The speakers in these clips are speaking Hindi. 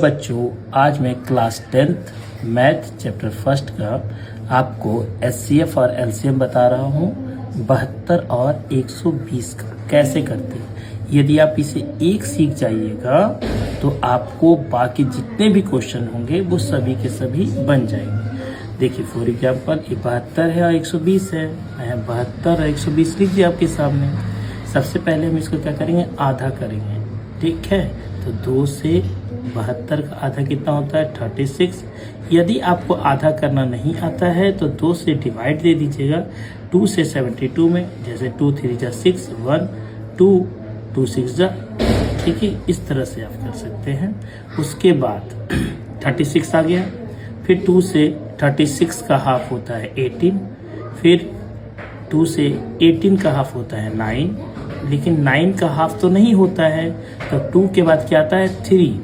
बच्चों, आज मैं class 10th math chapter first का आपको एचसीएफ और एलसीएम बता रहा हूँ। 72 और 120 का कैसे करते हैं। यदि आप इसे एक सीख जाइएगा तो आपको बाकी जितने भी क्वेश्चन होंगे वो सभी के सभी बन जाएंगे। देखिए फॉर एग्जाम्पल ये 72 है और 120 है। मैं 72 और 120 लिख दिया आपके सामने। सबसे पहले हम इसको क्या करेंगे, आधा करेंगे। ठीक है, तो 2 से 72 का आधा कितना होता है, 36। यदि आपको आधा करना नहीं आता है तो 2 से डिवाइड दे दीजिएगा 2 से 72 में। जैसे 2 3 जा 6, 1 2 2 6 जा। ठीक है, इस तरह से आप कर सकते हैं। उसके बाद 36 आ गया, फिर 2 से 36 का हाफ होता है 18, फिर 2 से 18 का हाफ होता है 9, लेकिन 9 का हाफ तो नहीं होता है, तो 2 के बाद क्या आता है 3।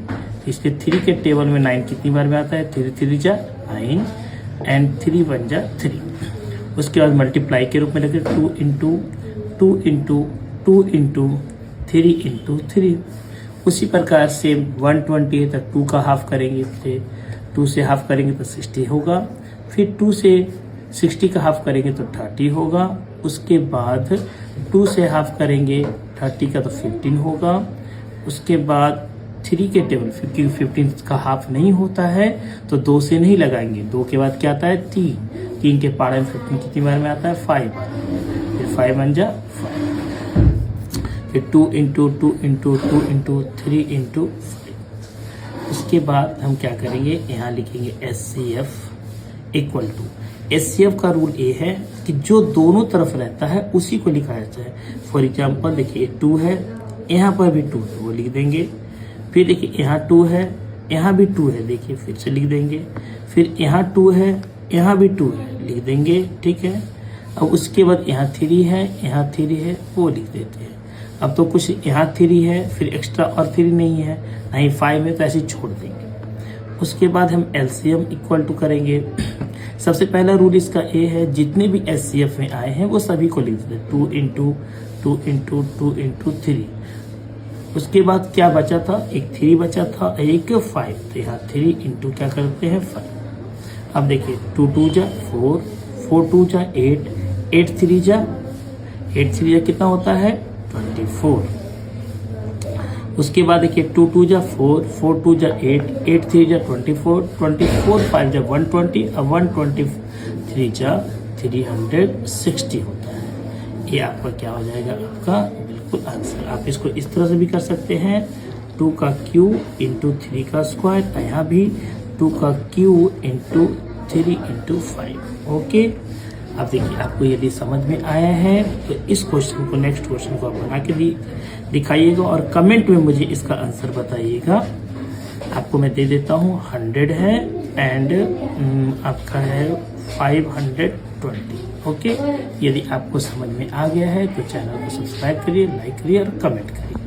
इसलिए 3 के टेबल में 9 कितनी बार में आता है, 3 3 जा 9 एंड 3 1 जा 3। उसके बाद मल्टीप्लाई के रूप में रखें 2 इंटू 2 इंटू 2 इंटू 3 इंटू 3। उसी प्रकार से 120 है तो 2 का हाफ करेंगे, फिर 2 से हाफ करेंगे तो 60 होगा, फिर 2 से 60 का हाफ करेंगे तो 30 होगा। उसके बाद 2 से हाफ करेंगे 30 का तो 15 होगा। उसके बाद 3 के टेबल 15 का हाफ नहीं होता है तो 2 से नहीं लगाएंगे। 2 के बाद क्या आता है 3 के पारे में 15 कितनी बार में आता है 5 बार। फिर 5 1 जा 5, फिर 2 इंटू 2 इंटू 2 इंटू 3 इंटू 5। उसके बाद हम क्या करेंगे, यहाँ लिखेंगे एचसीएफ इक्वल टू। एचसीएफ का रूल ये है कि जो दोनों तरफ रहता है उसी को लिखा जाता है। फॉर एग्जाम्पल देखिए 2 है, यहाँ पर भी 2 है, वो लिख देंगे। फिर देखिए यहाँ 2 है, यहाँ भी 2 है, देखिए फिर से लिख देंगे। फिर यहाँ 2 है, यहाँ भी 2 है, लिख देंगे। ठीक है, अब उसके बाद यहाँ 3 है, यहाँ 3 है, वो लिख देते हैं। अब तो कुछ यहाँ 3 है, फिर एक्स्ट्रा और 3 नहीं है, नहीं 5 है, तो ऐसे छोड़ देंगे। उसके बाद हम एलसीएम इक्वल टू करेंगे। सबसे पहला रूल इसका ये है, जितने भी एचसीएफ में आए हैं वो सभी को लिख देते हैं 2 इंटू 2 इंटू 2 इंटू 3। उसके बाद क्या बचा था, एक 3 बचा था, एक 5, तो यहाँ 3 इंटू क्या करते हैं 5। अब देखिए 2 2 जा 4, 4 2 जा 8, 8 3 जा कितना होता है 24। उसके बाद देखिए 2 2 जा 4, 4 2 जा 8, 8 3 जा 24, 24 5 जा 120, अब 123 जा 360 होता है। ये आपका क्या हो जाएगा, आपका बिल्कुल आंसर। आप इसको इस तरह से भी कर सकते हैं, 2 का क्यू इंटू 3 का स्क्वायर, यहाँ भी 2 का क्यू इंटू 3 इंटू 5। ओके, अब देखिए आपको यदि समझ में आया है तो इस क्वेश्चन को, नेक्स्ट क्वेश्चन को आप बना के दिखाइएगा और कमेंट में मुझे इसका आंसर बताइएगा। आपको मैं दे देता हूँ 100 है एंड आपका है 520। ओके, यदि आपको समझ में आ गया है तो चैनल को सब्सक्राइब करिए, लाइक करिए और कमेंट करिए।